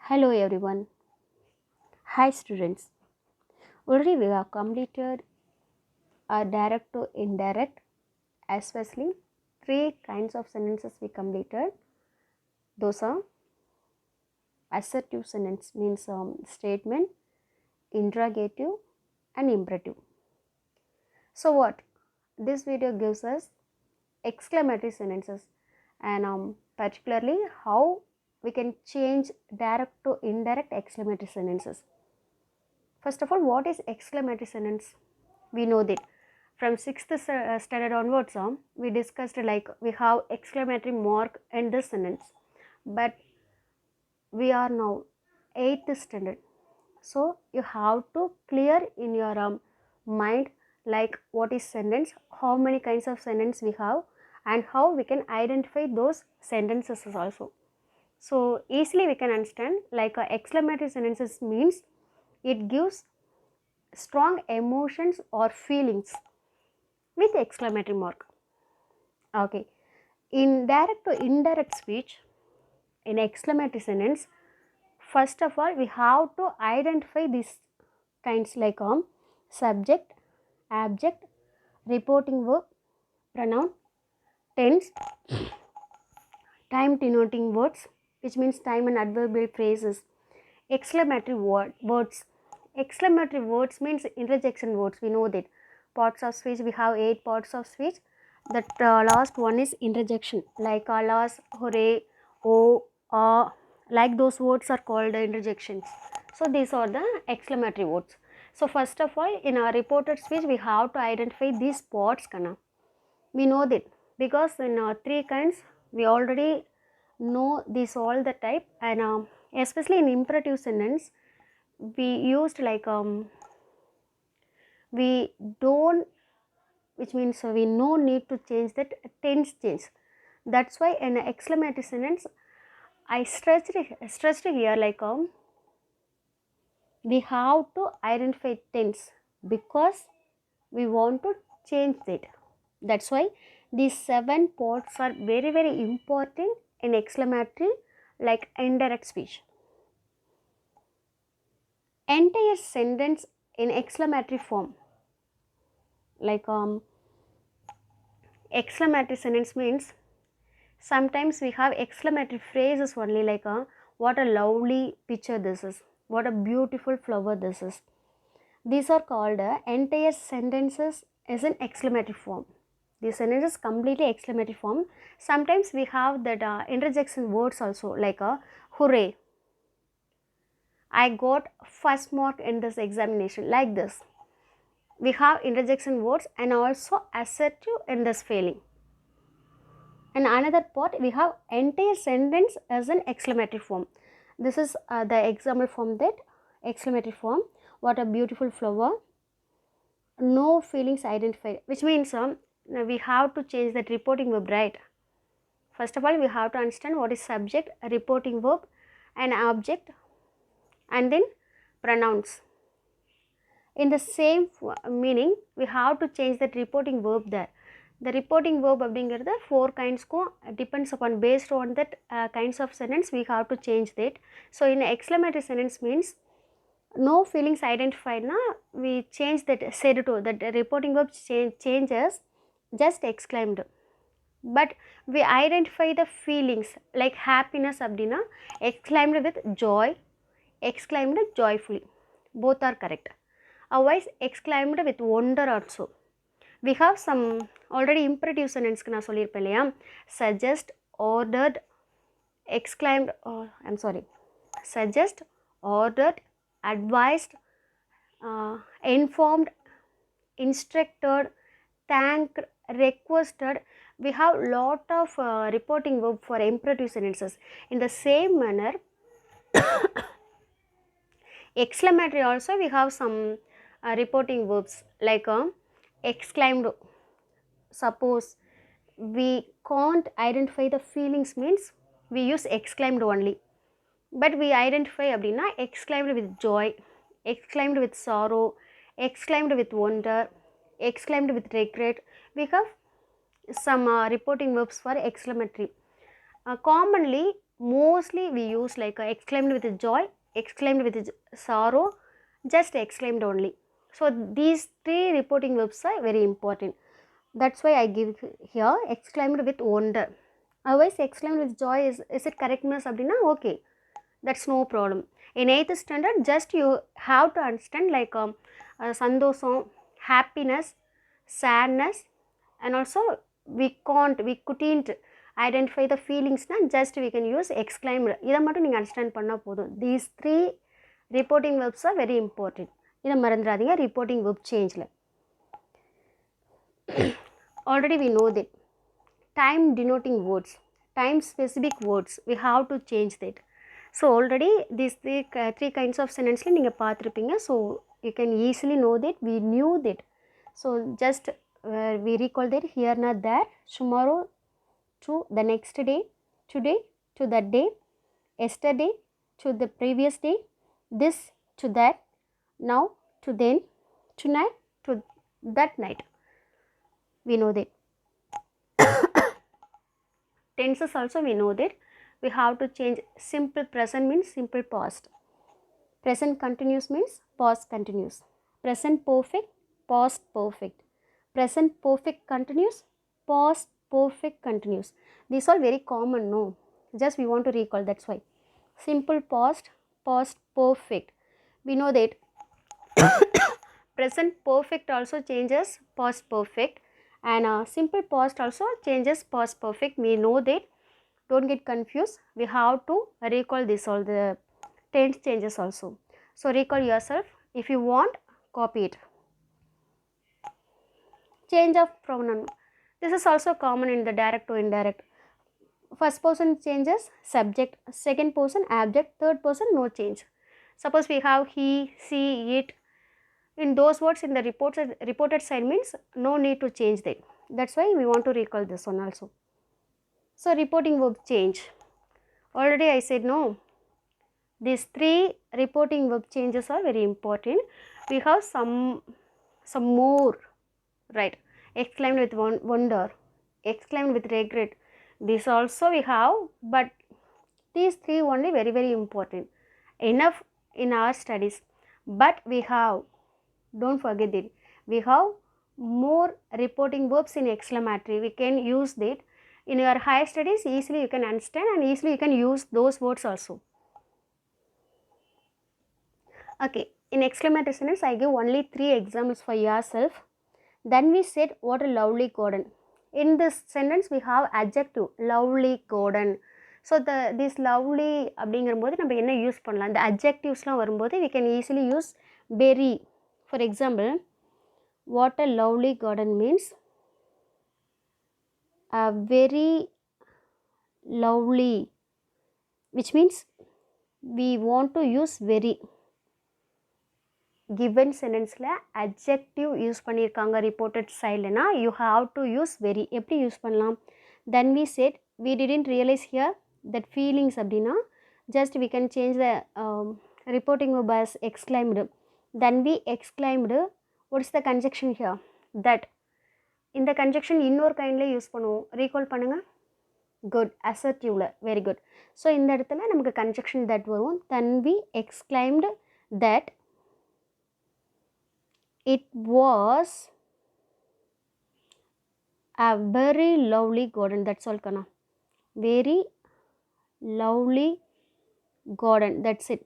Hello everyone. Hi students. Already we have completed a direct to indirect, especially three kinds of sentences we completed. Those are assertive sentence means statement, interrogative and imperative. So what? This video gives us exclamatory sentences and particularly how we can change direct to indirect exclamatory sentences. First of all, what is exclamatory sentence? We know that from 6th standard onwards, we discussed like we have exclamatory mark in this sentence, but we are now 8th standard. So you have to clear in your mind like what is sentence, how many kinds of sentence we have, and how we can identify those sentences also. So easily we can understand like exclamatory sentences means it gives strong emotions or feelings with exclamatory mark. Okay, in direct to indirect speech, in exclamatory sentence, first of all we have to identify these kinds like subject, object, reporting verb, pronoun, tense, time denoting words, which means time and adverbial phrases, exclamatory words. Exclamatory words means interjection words. We know that parts of speech, we have 8 parts of speech. That last one is interjection, like alas, hooray, oh, like those words are called interjections. So these are the exclamatory words. So first of all, in our reported speech, we have to identify these parts. We know that because in three kinds we already know this all the type, and especially in imperative sentence we used like we don't, which means we no need to change that tense change. That's why in exclamatory sentence I stressed here like we have to identify tense because we want to change it. That's why these 7 parts are very important in exclamatory like indirect speech. Entire sentence in exclamatory form, like exclamatory sentence means sometimes we have exclamatory phrases only like what a lovely picture this is, what a beautiful flower this is. These are called entire sentences as an exclamatory form. These sentences completely exclamatory form. Sometimes we have that interjection words also like hooray, I got first mark in this examination, like this. We have interjection words and also assertive in this failing. And another part we have entire sentence as an exclamatory form. This is the example from that exclamatory form. What a beautiful flower. No feelings identified, which means we have to change that reporting verb, right? First of all, we have to understand what is subject, reporting verb, and object, and then pronouns. In the same meaning, we have to change that reporting verb there. The reporting verb அப்படிங்கிறது 4 kindsக்கும் depends upon based on that kinds of sentence we have to change that. So in exclamatory sentence means no feelings identified na, we change that said to, that reporting verb changes just exclaimed, but we identify the feelings like happiness அப்படின்னா exclaimed with joy, exclaimed joyfully, both are correct. Otherwise exclaimed with wonder also. We have some already imperative sentence நான் சொல்லியிருப்பேன் இல்லையா, suggest, ordered, exclaimed, suggest, ordered, advised, informed, instructed, thanked, requested. We have lot of reporting verb for imperative sentences. In the same manner exclamatory also we have some reporting verbs like exclaimed. Suppose we can't identify the feelings means we use exclaimed only, but we identify அப்படின்னா exclaimed with joy, exclaimed with sorrow, exclaimed with wonder, exclaimed with regret. We have some reporting verbs for exclamatory. Commonly mostly we use like exclaimed with joy, exclaimed with sorrow, just exclaimed only. So these three reporting verbs are very important. That's why I give here exclaimed with wonder. Otherwise exclaimed with joy is it correctness அப்படின்னா okay, that's no problem. In 8th standard just you have to understand like சந்தோஷம், happiness, sadness, and also we couldn't identify the feelings na just we can use exclaimed. இதை மட்டும் நீங்கள் understand பண்ணால் போதும். These three reporting verbs are very important. இதை மறந்துடாதீங்க reporting verb changeல. Already we know that time denoting words, time specific words, we have to change that. So already these three kinds of sentences நீங்கள் பார்த்துருப்பீங்க. So you can easily know that we knew that. So just we recall that here not there, tomorrow to the next day, today to that day, yesterday to the previous day, this to that, now to then, tonight to that night. We know that. Tenses also we know that we have to change. Simple present means simple past, present continuous means past continuous, present perfect, past perfect, present perfect continuous, past perfect continuous. These are very common, no, just we want to recall, that's why. Simple past, past perfect, we know that. Present perfect also changes past perfect, and simple past also changes past perfect, we know that. Don't get confused, we have to recall this all the tense changes also. So recall yourself, if you want copy it. Change of pronoun, this is also common in the direct to indirect. First person changes subject, second person object, third person no change. Suppose we have he, she, it, in those words in the reported side means no need to change that. That's why we want to recall this one also. So reporting verb change, already I said no, these three reporting verb changes are very important. We have some more, right? Exclaimed with wonder, exclaimed with regret, this also we have, but these three only very very important, enough in our studies. But we have, don't forget it, we have more reporting verbs in exclamatory, we can use that in your higher studies. Easily you can understand and easily you can use those words also. Okay, in exclamatory sentence I give only 3 examples for yourself. Then we said what a lovely garden. In this sentence we have adjective lovely garden. So this lovely அப்படிங்கும்போது நம்ம என்ன use பண்ணலாம், இந்த adjectivesலாம் வரும்போது we can easily use very. For example, what a lovely garden means a very lovely, which means we want to use very. given சென்டென்ஸில் adjective use பண்ணியிருக்காங்க reported சைட்லனா you have to use very. எப்படி use பண்ணலாம், then we said we didn't realize here that feelings அப்படின்னா just we can change the reporting verb as exclaimed. Then we exclaimed, what is the conjunction here, that. இந்த conjunction இன்னொரு கைண்டில் use பண்ணுவோம், recall பண்ணுங்கள். Good, assertiveல very good. So இந்த இடத்துல நமக்கு conjunction that வரும். then we exclaimed that it was a very lovely garden. That's all kana, very lovely garden, that's it.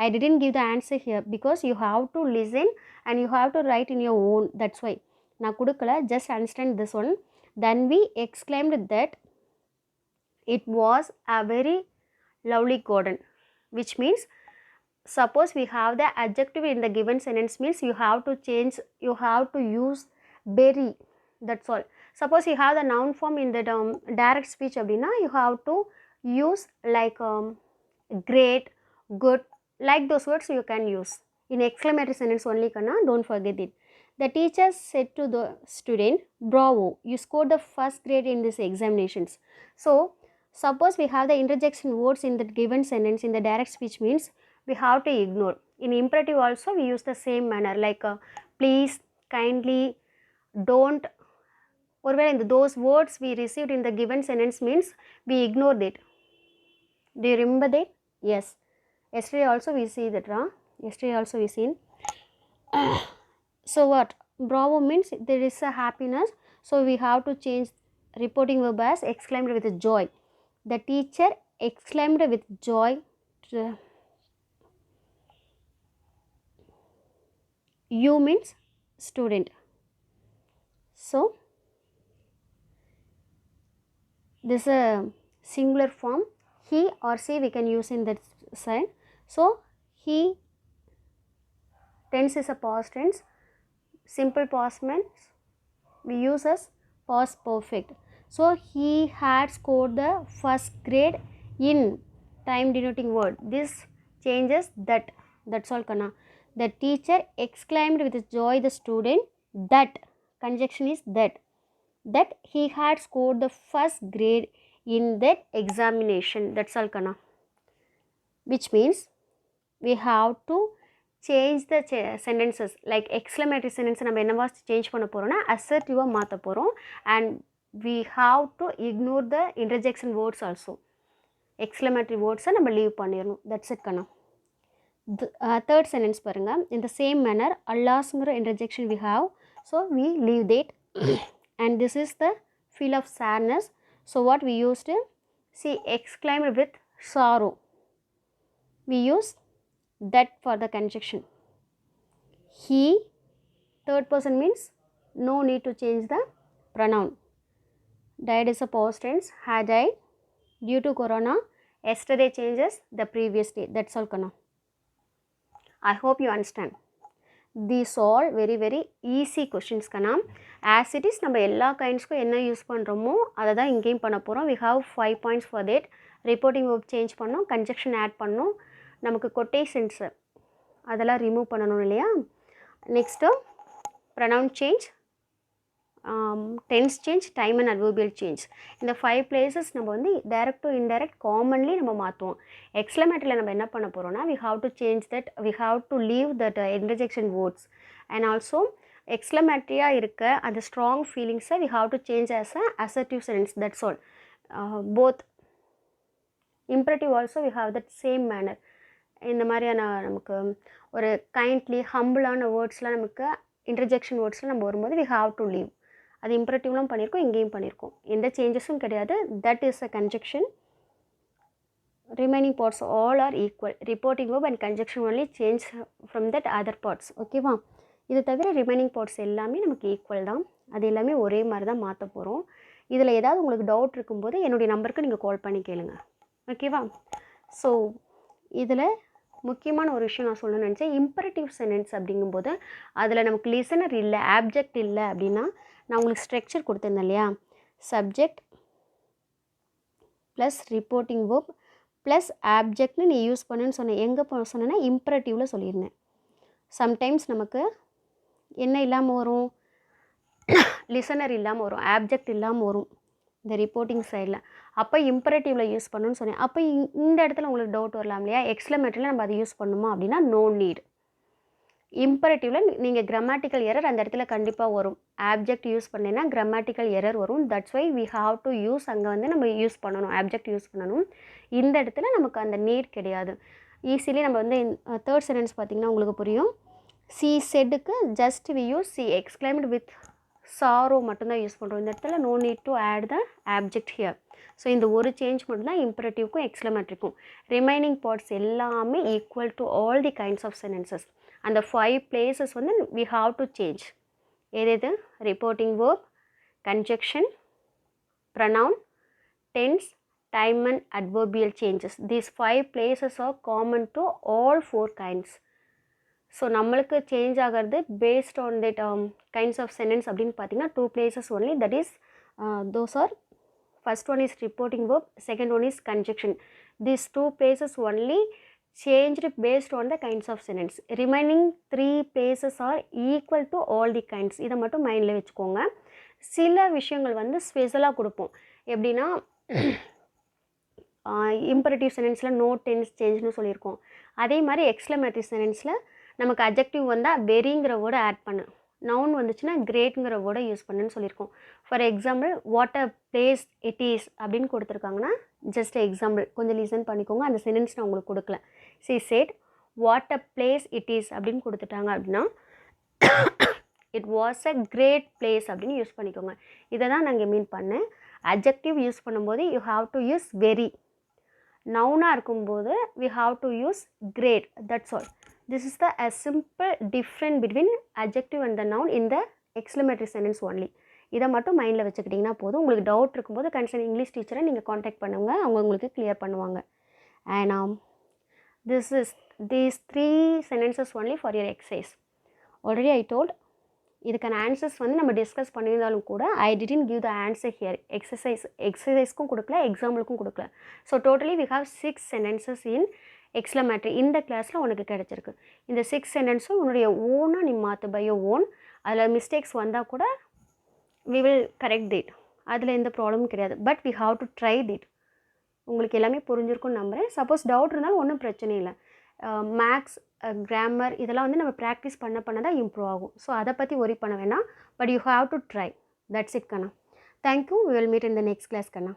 I didn't give the answer here because you have to listen and you have to write in your own, that's why நான் கொடுக்கல, just understand this one. Then we exclaimed that it was a very lovely garden, which means suppose we have the adjective in the given sentence means you have to change, you have to use very, that's all. Suppose you have the noun form in the direct speech அப்படின்னா you have to use like great, good, like those words you can use. In exclamatory sentence only kana, don't forget it. The teacher said to the student, bravo, you scored the first grade in these examinations. So suppose we have the interjection words in the given sentence in the direct speech means we have to ignore. In imperative also we use the same manner like please, kindly, don't. Or when those words we received in the given sentence means we ignore that. Do you remember that? Yes. Yesterday also we see that, yesterday also we seen. So what? Bravo means there is a happiness. So we have to change reporting verb as exclaimed with joy. The teacher exclaimed with joy. You means student. So this is a singular form. He or she we can use in that side. So he tense is a past tense. Simple past means we use as past perfect. So he had scored the first grade in time denoting word. This changes that. That's all kana. The teacher exclaimed with joy the student that. Conjunction is that he had scored the first grade in that examination. That's all kana. Which means we have to change the sentences. Like exclamatory sentence நம்ம என்னவா change பண்ண போகிறோம்னா அசர்ட்டிவாக மாற்ற போகிறோம். And we have to ignore the interjection words also. exclamatory words நம்ம leave பண்ணிடணும். That's it கண்ணா. Third sentence பாருங்கள். in the same manner அல்லாஸ்ங்கிற interjection we have, so we leave that. And this is the feel of sadness. So what we used, she exclaimed with sorrow. We use that for the conjunction. He, third person means no need to change the pronoun. Died is a past tense. Had died due to corona. Yesterday changes the previous day. That's all kana. I hope you understand. These all very very easy questions kana. As it is நம்ம எல்லா கைண்ட்ஸ்க்கும் என்ன use பண்ணுறோமோ அதை தான் இங்கேயும் பண்ண போகிறோம். We have 5 points for that. Reporting verb change பண்ணோம், கன்ஜெக்ஷன் ஆட் பண்ணோம், நமக்கு கொட்டேஷன்ஸு அதெல்லாம் ரிமூவ் பண்ணணும் இல்லையா. Next pronoun change, tense change, time and adverbial change. இந்த 5 places நம்ம வந்து டைரக்ட் டு இன்டைரக்ட் காமன்லி நம்ம மாற்றுவோம். எக்ஸ்க்ளமேட்டரியில் நம்ம என்ன பண்ண போகிறோம்னா we have to change that, we have to leave that interjection words. And also எக்ஸ்க்ளமேட்டரியாக இருக்க அந்த strong ஃபீலிங்ஸை we have to change as a assertive sentence. That's all. Both imperative also we have that same manner. இந்த மாதிரியான நமக்கு ஒரு kindly ஹம்பிளான வேர்ட்ஸ்லாம் நமக்கு interjection வேர்ட்ஸ்லாம் நம்ம வரும்போது we have to leave. அது இம்பரேட்டிவ்லாம் பண்ணியிருக்கோம், இங்கேயும் பண்ணியிருக்கோம், எந்த சேஞ்சஸும் கிடையாது. That is a conjunction. Remaining parts all are equal. Reporting verb and conjunction only change from that other parts. ஓகேவா? இது தவிர ரிமைனிங் பார்ட்ஸ் எல்லாமே நமக்கு ஈக்குவல் தான். அது எல்லாமே ஒரே மாதிரி தான் மாற்ற போகிறோம். இதில் ஏதாவது உங்களுக்கு டவுட் இருக்கும்போது என்னுடைய நம்பருக்கு நீங்கள் கால் பண்ணி கேளுங்க. ஓகேவா? ஸோ இதில் முக்கியமான ஒரு விஷயம் நான் சொல்லணும்னு நினச்சேன். இம்பரேட்டிவ் சென்டென்ஸ் அப்படிங்கும்போது அதில் நமக்கு லிசனர் இல்லை, ஆப்ஜெக்ட் இல்லை அப்படின்னா நான் உங்களுக்கு ஸ்ட்ரக்சர் கொடுத்துருந்தேன் இல்லையா. Subject plus reporting verb plus ஆப்ஜெக்ட்னு நீ யூஸ் பண்ணுன்னு சொன்னேன். எங்கே சொன்னேன்னா இம்பரேட்டிவில் சொல்லியிருந்தேன். சம்டைம்ஸ் நமக்கு என்ன இல்லாமல் வரும், லிசனர் இல்லாமல் வரும், ஆப்ஜெக்ட் இல்லாமல் வரும் இந்த ரிப்போர்ட்டிங் சைடில். அப்போ இம்பரேட்டிவில் யூஸ் பண்ணணும்னு சொன்னேன். அப்போ இந்த இடத்துல உங்களுக்கு டவுட் வரலாம் இல்லையா, எக்ஸ்க்ளமேட்டரியில் நம்ம அதை யூஸ் பண்ணுமா அப்படின்னா நோ நீட். இம்பரேட்டிவில் நீங்கள் கிராமட்டிக்கல் எரர் அந்த இடத்துல கண்டிப்பாக வரும். ஆப்ஜெக்ட் யூஸ் பண்ணேன்னா கிராமட்டிக்கல் எரர் வரும். That's why we have to use, அங்கே வந்து நம்ம யூஸ் பண்ணணும், ஆப்ஜெக்ட் யூஸ் பண்ணணும். இந்த இடத்துல நமக்கு அந்த நீட் கிடையாது. ஈஸிலி நம்ம வந்து தேர்ட் சென்டென்ஸ் பார்த்திங்கன்னா உங்களுக்கு புரியும். சி செட்டுக்கு just we use C exclaimed with sorrow மட்டும்தான் யூஸ் பண்ணுறோம். இந்த இடத்துல no need to add the object here. So இந்த ஒரு சேஞ்ச் மட்டும்தான் இம்பரேட்டிவ்க்கும் எக்ஸ்க்ளமேட்டரிக்கும். ரிமைனிங் பார்ட்ஸ் எல்லாமே equal to all the kinds of sentences. அந்த 5 places வந்து we have to change. எது reporting verb, conjunction, pronoun, tense, time and adverbial changes. These 5 places are common to all 4 kinds. So நம்மளுக்கு change ஆகிறது based on that kinds of sentence அப்படின்னு பார்த்தீங்கன்னா 2 places only. That is those are first one is reporting verb, second one is conjunction. These 2 places only changed based on the kinds of sentence. Remaining 3 places are equal to all the kinds. இதை மட்டும் மைண்டில் வச்சுக்கோங்க. சில விஷயங்கள் வந்து ஸ்பெஷலாக கொடுப்போம். எப்படின்னா இம்பரேட்டிவ் சென்டென்ஸில் நோ டென்ஸ் சேஞ்ச்னு சொல்லியிருக்கோம். அதே மாதிரி எக்ஸ்க்ளமேட்டரி சென்டென்ஸில் நமக்கு அட்ஜெக்டிவ் வந்தால் வெரிங்கிற வேர்டை ஆட் பண்ணு. நவுன் வந்துச்சுன்னா கிரேட்ங்கிற வேர்டை யூஸ் பண்ணுன்னு சொல்லியிருக்கோம். For example what a place it is அப்படின்னு கொடுத்துருக்காங்கன்னா ஜஸ்ட் எக்ஸாம்பிள் கொஞ்சம் லிசன் பண்ணிக்கோங்க. அந்த சென்டென்ஸ் நான் உங்களுக்கு கொடுக்கல. She said what a place it is அப்படின்னு கொடுத்துட்டாங்க அப்படின்னா it was a great place அப்படின்னு யூஸ் பண்ணிக்கோங்க. இதை தான் நான் இங்கே மீன் பண்ணேன். அட்ஜெக்டிவ் யூஸ் பண்ணும்போது you have to use very. நவுனாக இருக்கும்போது we have to use great. That's all. This is the a simple difference between adjective and the noun in the exclamatory sentence only. இதை மட்டும் மைண்டில் வச்சுக்கிட்டிங்கன்னா போதும். உங்களுக்கு டவுட் இருக்கும்போது கன்சர்ன் இங்கிலீஷ் டீச்சரை நீங்கள் காண்டாக்ட் பண்ணுங்க, அவங்க உங்களுக்கு கிளியர் பண்ணுவாங்க. And these 3 sentences only for your exercise. Already I told இதுக்கான ஆன்சர்ஸ் வந்து நம்ம டிஸ்கஸ் பண்ணியிருந்தாலும் கூட I didn't give the answer here. எக்ஸசைஸ்க்கும் கொடுக்கல, எக்ஸாம்பிளுக்கும் கொடுக்கல. So totally we have 6 sentences in exclamatory. இந்த கிளாஸில் உனக்கு கிடச்சிருக்கு. இந்த 6 சென்டென்ஸும் உன்னுடைய ஓனாக நீ மாற்று பை யோர் ஓன். அதில் மிஸ்டேக்ஸ் வந்தால் கூட வி வில் கரெக்ட் திட். அதில் எந்த ப்ராப்ளமும் கிடையாது. But we have to try it. உங்களுக்கு எல்லாமே புரிஞ்சிருக்குன்னு நம்புகிறேன். சப்போஸ் டவுட் இருந்தாலும் ஒன்றும் பிரச்சனை இல்லை. மேக்ஸ், கிராமர் இதெல்லாம் வந்து நம்ம ப்ராக்டிஸ் பண்ண தான் இம்ப்ரூவ் ஆகும். ஸோ அதை பற்றி ஒரி பண்ண வேணாம். But you have to try. That's it கண்ணா. Thank you. We will meet in the next class Kanna.